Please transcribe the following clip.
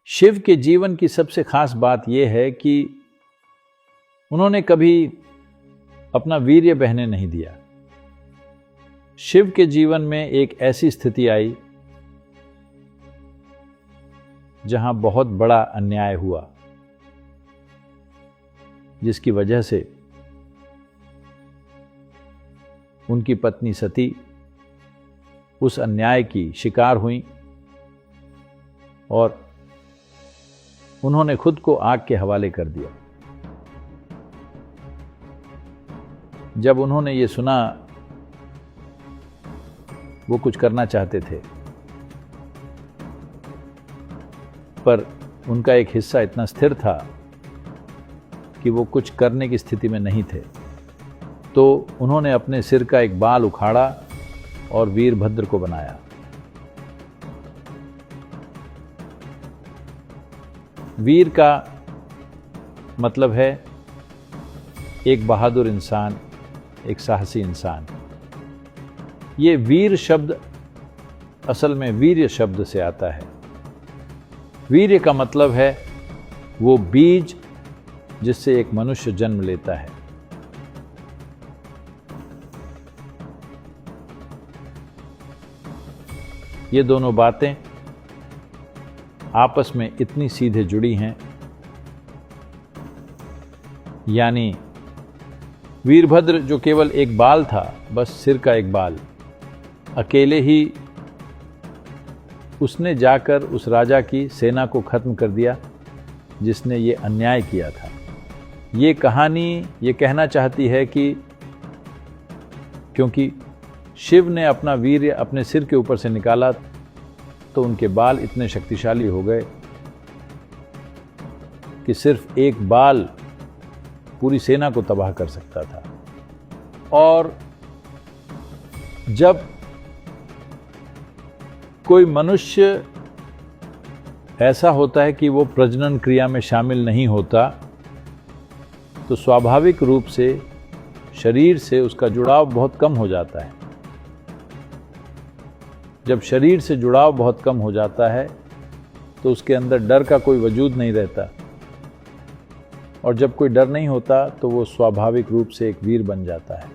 शिव के जीवन की सबसे खास बात यह है कि उन्होंने कभी अपना वीर्य बहने नहीं दिया। शिव के जीवन में एक ऐसी स्थिति आई जहां बहुत बड़ा अन्याय हुआ, जिसकी वजह से उनकी पत्नी सती उस अन्याय की शिकार हुई और उन्होंने खुद को आग के हवाले कर दिया। जब उन्होंने ये सुना, वो कुछ करना चाहते थे, पर उनका एक हिस्सा इतना स्थिर था कि वो कुछ करने की स्थिति में नहीं थे। तो उन्होंने अपने सिर का एक बाल उखाड़ा और वीरभद्र को बनाया। वीर का मतलब है एक बहादुर इंसान, एक साहसी इंसान। ये वीर शब्द असल में वीर्य शब्द से आता है। वीर्य का मतलब है वो बीज जिससे एक मनुष्य जन्म लेता है। ये दोनों बातें आपस में इतनी सीधे जुड़ी हैं, यानी वीरभद्र जो केवल एक बाल था, बस सिर का एक बाल, अकेले ही उसने जाकर उस राजा की सेना को खत्म कर दिया जिसने ये अन्याय किया था। ये कहानी ये कहना चाहती है कि क्योंकि शिव ने अपना वीर्य अपने सिर के ऊपर से निकाला तो उनके बाल इतने शक्तिशाली हो गए कि सिर्फ एक बाल पूरी सेना को तबाह कर सकता था। और जब कोई मनुष्य ऐसा होता है कि वो प्रजनन क्रिया में शामिल नहीं होता, तो स्वाभाविक रूप से शरीर से उसका जुड़ाव बहुत कम हो जाता है। जब शरीर से जुड़ाव बहुत कम हो जाता है तो उसके अंदर डर का कोई वजूद नहीं रहता, और जब कोई डर नहीं होता तो वो स्वाभाविक रूप से एक वीर बन जाता है।